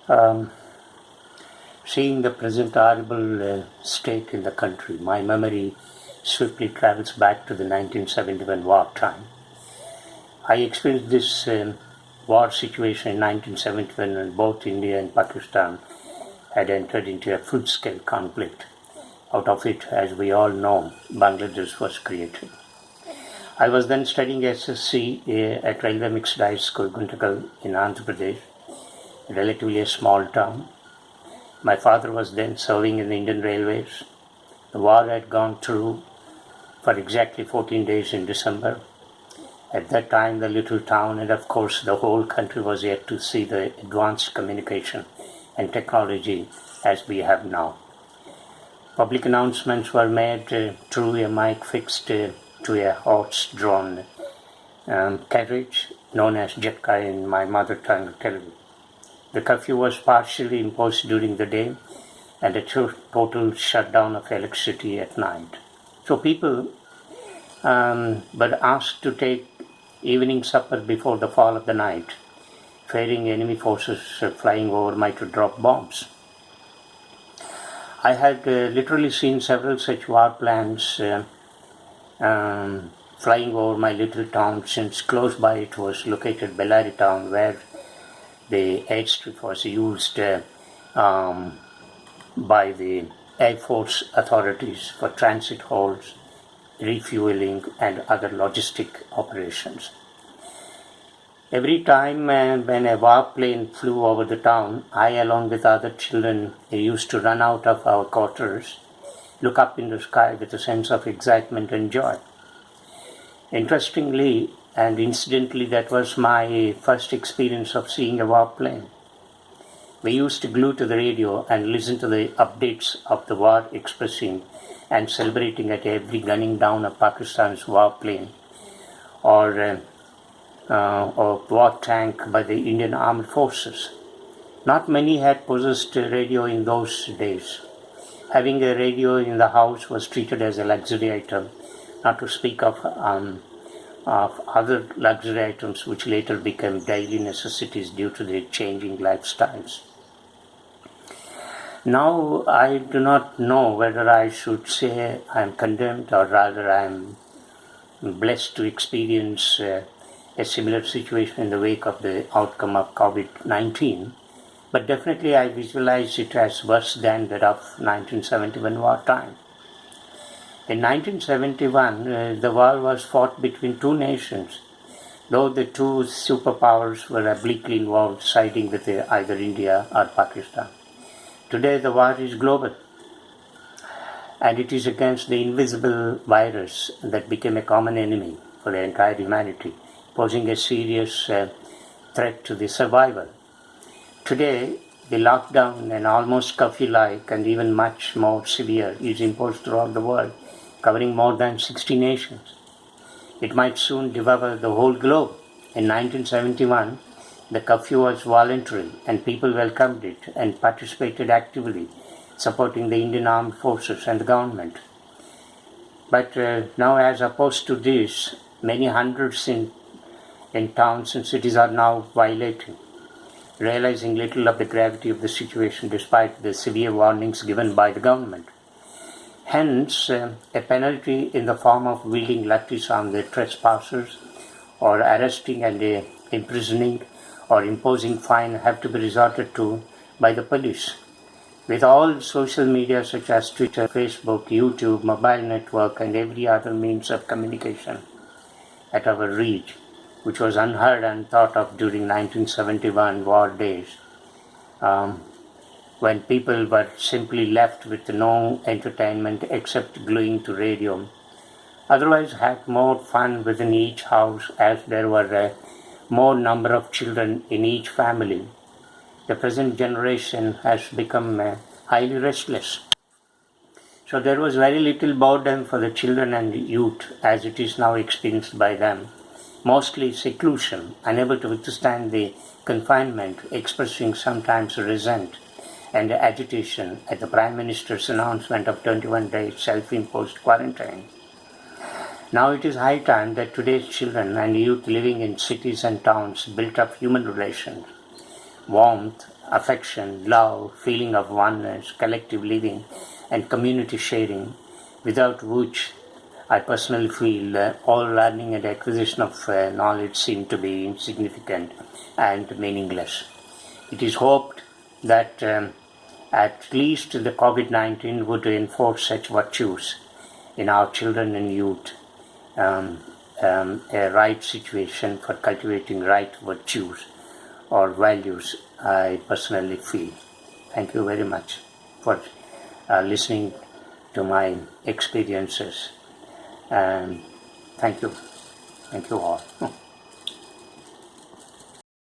Um, Seeing the present horrible state in the country, my memory swiftly travels back to the 1971 war time. I experienced this war situation in 1971 when both India and Pakistan had entered into a full-scale conflict. Out of it, as we all know, Bangladesh was created. I was then studying SSC at Railway Mixed High School, Guntakal in Andhra Pradesh, relatively a small town. My father was then serving in the Indian Railways. The war had gone through for exactly 14 days in December. At that time, the little town and of course the whole country was yet to see the advanced communication and technology as we have now. Public announcements were made through a mic fixed to a horse-drawn carriage known as Jatka in my mother tongue, Telugu. The curfew was partially imposed during the day and a total shutdown of electricity at night. So people were asked to take evening supper before the fall of the night, fearing enemy forces flying over might drop bombs. I had literally seen several such war planes flying over my little town, since close by it was located Bellary town, where the airstrip was used by the Air Force authorities for transit halts, refueling and other logistic operations. Every time when a warplane flew over the town, I along with other children used to run out of our quarters, look up in the sky with a sense of excitement and joy. Interestingly and incidentally, that was my first experience of seeing a warplane. We used to glue to the radio and listen to the updates of the war expressing and celebrating at every gunning down of Pakistan's warplane or war tank by the Indian Armed Forces. Not many had possessed a radio in those days. Having a radio in the house was treated as a luxury item, not to speak of other luxury items which later became daily necessities due to their changing lifestyles. Now I do not know whether I should say I am condemned or rather I am blessed to experience a similar situation in the wake of the outcome of COVID-19, but definitely I visualize it as worse than that of 1971 wartime. In 1971, the war was fought between two nations, though the two superpowers were obliquely involved, siding with either India or Pakistan. Today, the war is global, and it is against the invisible virus that became a common enemy for the entire humanity, posing a serious threat to the survival. Today, the lockdown, and almost curfew-like and even much more severe, is imposed throughout the world, covering more than 60 nations. It might soon devour the whole globe. In 1971, the curfew was voluntary and people welcomed it and participated actively, supporting the Indian Armed Forces and the government. But now, as opposed to this, many hundreds in towns and cities are now violating, realizing little of the gravity of the situation despite the severe warnings given by the government. Hence, a penalty in the form of wielding lathis on the trespassers or arresting and imprisoning or imposing fine have to be resorted to by the police. With all social media such as Twitter, Facebook, YouTube, mobile network and every other means of communication at our reach, which was unheard and thought of during 1971 war days, when people were simply left with no entertainment except gluing to radio. Otherwise had more fun within each house as there were a more number of children in each family. The present generation has become highly restless. So there was very little boredom for the children and youth as it is now experienced by them. Mostly seclusion, unable to withstand the confinement, expressing sometimes resent and agitation at the Prime Minister's announcement of 21 days self-imposed quarantine. Now it is high time that today's children and youth living in cities and towns built up human relations, warmth affection, love, feeling of oneness, collective living, and community sharing, without which I personally feel all learning and acquisition of knowledge seem to be insignificant and meaningless. It is hoped that at least the COVID-19 would enforce such virtues in our children and youth, a right situation for cultivating right virtues or values, I personally feel. Thank you very much for listening to my experiences, and thank you all.